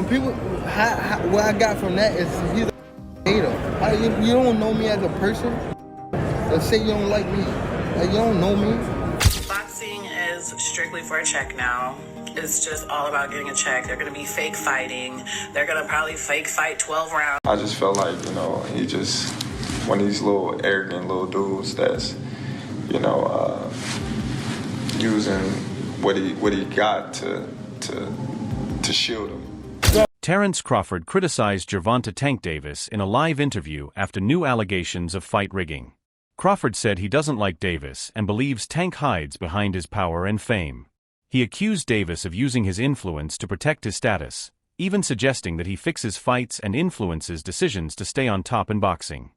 people, what I got from that is he's a hater. You don't know me as a person. Let's say you don't like me. Like, you don't know me. Boxing is strictly for a check now. It's just all about getting a check. They're going to be fake fighting. They're going to probably fake fight 12 rounds. I just felt like, he just one of these little arrogant little dudes that's, using what he got to shield him. Terence Crawford criticized Gervonta Tank Davis in a live interview after new allegations of fight rigging. Crawford said he doesn't like Davis and believes Tank hides behind his power and fame. He accused Davis of using his influence to protect his status, even suggesting that he fixes fights and influences decisions to stay on top in boxing.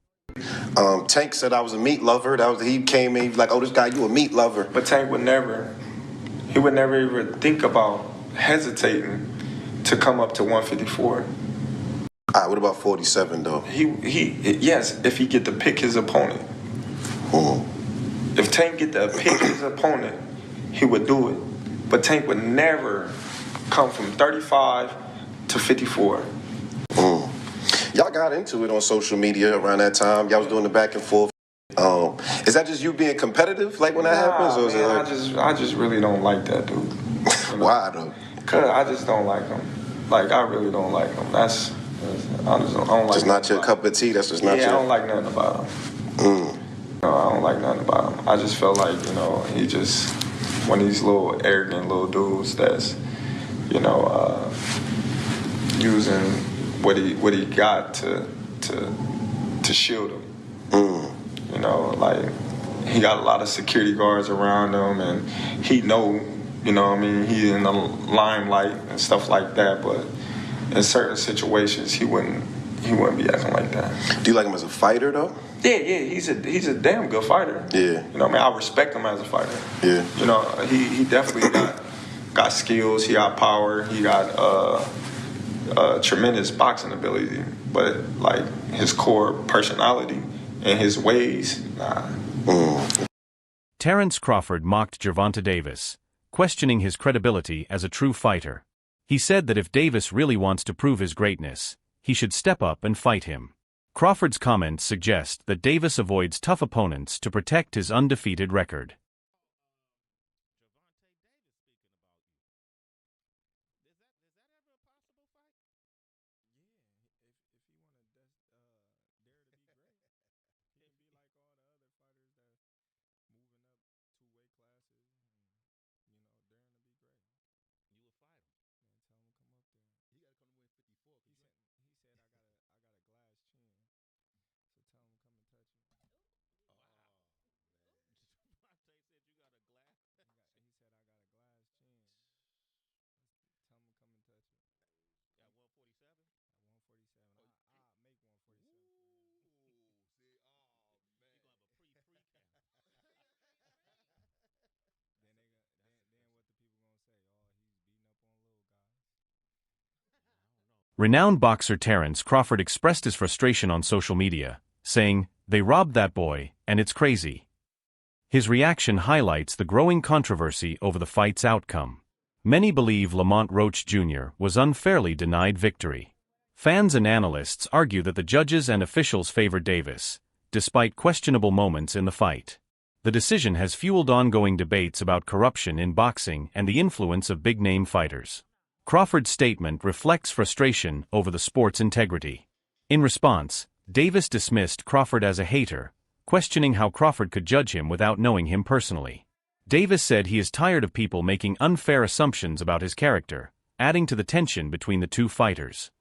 Tank said I was a meat lover. He came in, he was like, "Oh, this guy, you a meat lover." But Tank would never even think about hesitating to come up to 154. All right, what about 47 though? Yes, if he get to pick his opponent. If Tank get to pick his opponent, he would do it. But Tank would never come from 35 to 54. Y'all got into it on social media around that time. Y'all was doing the back and forth. Is that just you being competitive, like when that happens, or is it like... I just really don't like that dude. Why though? Cause I just don't like him. Like, I really don't like him. I don't like. Just not your cup of tea. That's just not your. Yeah, I don't like nothing about him. I don't like nothing about him. I just felt like he just one of these little arrogant little dudes that's using what he got to shield him. Like he got a lot of security guards around him, and he he in the limelight and stuff like that. But in certain situations, he wouldn't be acting like that. Do you like him as a fighter though? Yeah, he's a damn good fighter. Yeah. I respect him as a fighter. Yeah. He definitely got skills. He got power. He got tremendous boxing ability. But like his core personality and his ways, nah. Terence Crawford mocked Gervonta Davis, questioning his credibility as a true fighter. He said that if Davis really wants to prove his greatness, he should step up and fight him. Crawford's comments suggest that Davis avoids tough opponents to protect his undefeated record. Renowned boxer Terence Crawford expressed his frustration on social media, saying, "They robbed that boy, and it's crazy." His reaction highlights the growing controversy over the fight's outcome. Many believe Lamont Roach Jr. was unfairly denied victory. Fans and analysts argue that the judges and officials favored Davis, despite questionable moments in the fight. The decision has fueled ongoing debates about corruption in boxing and the influence of big-name fighters. Crawford's statement reflects frustration over the sport's integrity. In response, Davis dismissed Crawford as a hater, questioning how Crawford could judge him without knowing him personally. Davis said he is tired of people making unfair assumptions about his character, adding to the tension between the two fighters.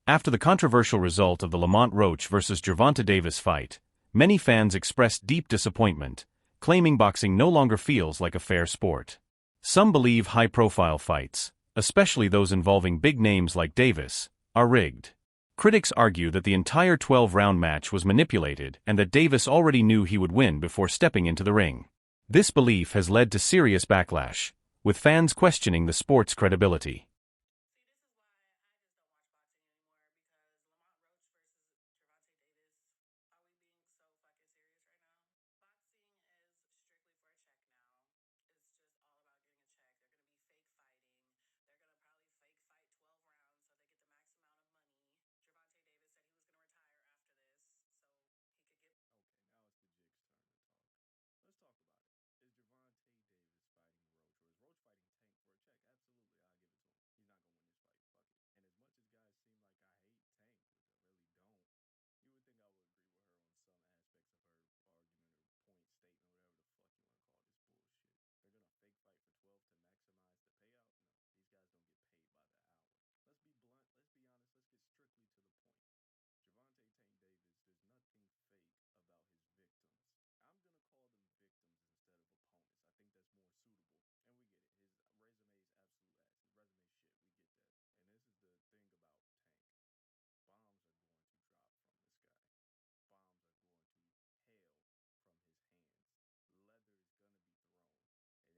After the controversial result of the Lamont Roach vs. Gervonta Davis fight, many fans expressed deep disappointment, claiming boxing no longer feels like a fair sport. Some believe high-profile fights, especially those involving big names like Davis, are rigged. Critics argue that the entire 12-round match was manipulated and that Davis already knew he would win before stepping into the ring. This belief has led to serious backlash, with fans questioning the sport's credibility. Let's talk about it. Is Gervonta Davis fighting Roach, or is Roach fighting Tank for a check? Absolutely, I'll give it to him. He's not gonna win this fight. Fuck it. And as much as guys seem like I hate Tank, which I really don't, you would think I would agree with her on some aspects of her argument or point statement, whatever the fuck you want to call this bullshit. They're gonna fake fight for 12 to maximize the payout? No, these guys don't get paid by the hour. Let's be blunt. Let's be honest. Let's get strictly to the point. Gervonta Tank Davis, there's nothing fake about his victims. I'm going to call them victims instead of opponents. I think that's more suitable. And we get it. His resume is absolute ass. His resume is shit. We get that. And this is the thing about Tank. Bombs are going to drop from this guy. Bombs are going to hail from his hands. Leather is going to be thrown. And there's going to be a 93% chance you're in the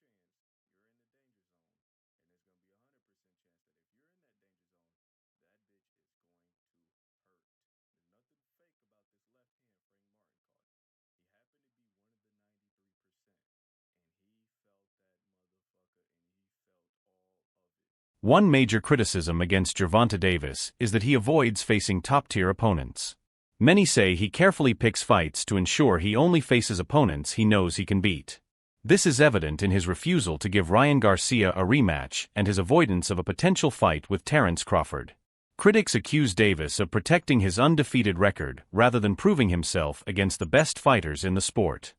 danger zone. And there's going to be a 100% chance that if you're in that danger zone, that bitch is going to hurt. There's nothing fake about this left hand Frank Martin caught. He happened to be one of the 93%. And he felt that motherfucker, and he felt all of it. One major criticism against Gervonta Davis is that he avoids facing top-tier opponents. Many say he carefully picks fights to ensure he only faces opponents he knows he can beat. This is evident in his refusal to give Ryan Garcia a rematch and his avoidance of a potential fight with Terence Crawford. Critics accuse Davis of protecting his undefeated record rather than proving himself against the best fighters in the sport.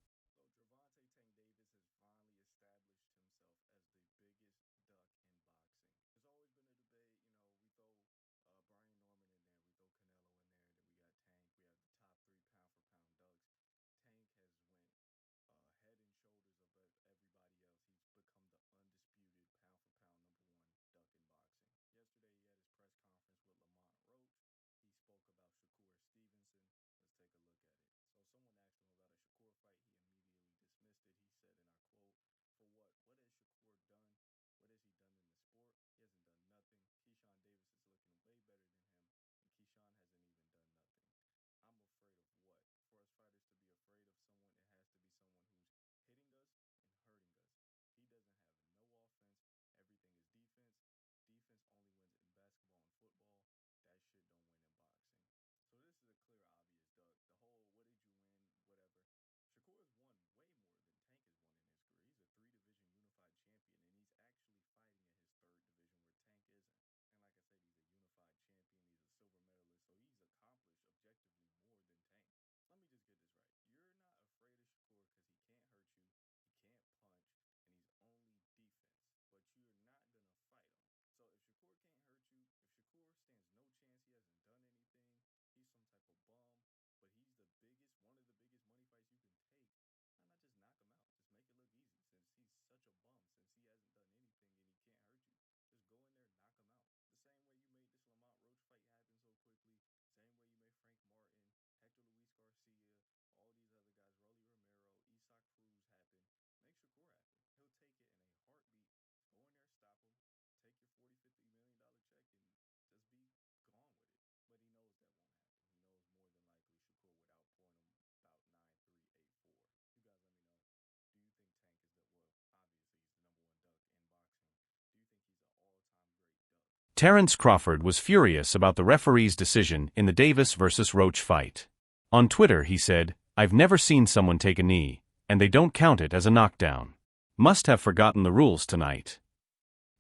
Terence Crawford was furious about the referee's decision in the Davis vs. Roach fight. On Twitter he said, "I've never seen someone take a knee, and they don't count it as a knockdown. Must have forgotten the rules tonight."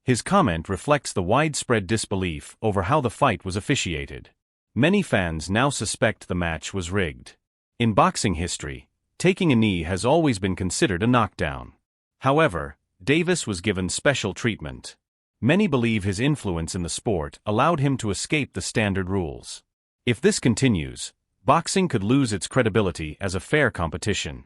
His comment reflects the widespread disbelief over how the fight was officiated. Many fans now suspect the match was rigged. In boxing history, taking a knee has always been considered a knockdown. However, Davis was given special treatment. Many believe his influence in the sport allowed him to escape the standard rules. If this continues, boxing could lose its credibility as a fair competition.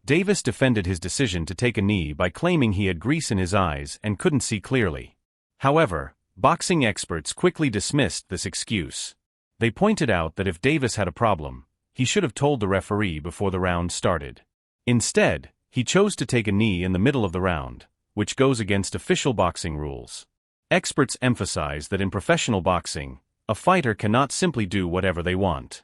Davis defended his decision to take a knee by claiming he had grease in his eyes and couldn't see clearly. However, boxing experts quickly dismissed this excuse. They pointed out that if Davis had a problem, he should have told the referee before the round started. Instead, he chose to take a knee in the middle of the round, which goes against official boxing rules. Experts emphasize that in professional boxing, a fighter cannot simply do whatever they want.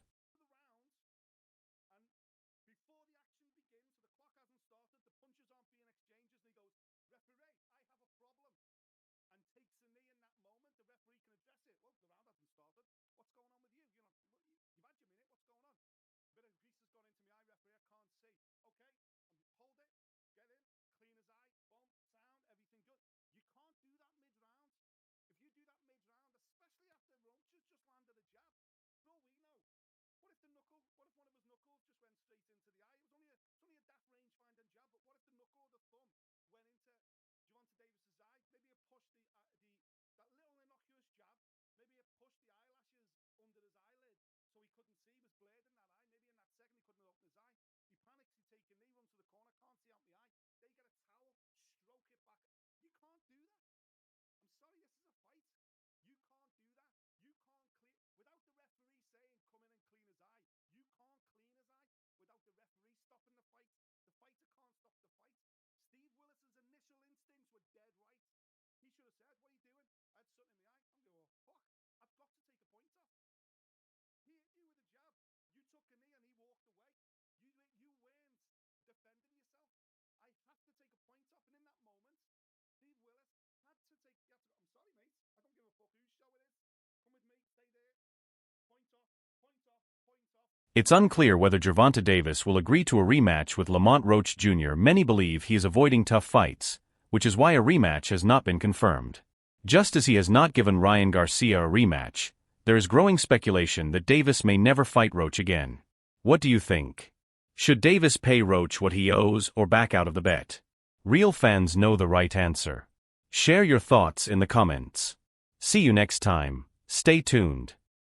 It's unclear whether Gervonta Davis will agree to a rematch with Lamont Roach Jr. Many believe he is avoiding tough fights, which is why a rematch has not been confirmed. Just as he has not given Ryan Garcia a rematch, there is growing speculation that Davis may never fight Roach again. What do you think? Should Davis pay Roach what he owes or back out of the bet? Real fans know the right answer. Share your thoughts in the comments. See you next time. Stay tuned.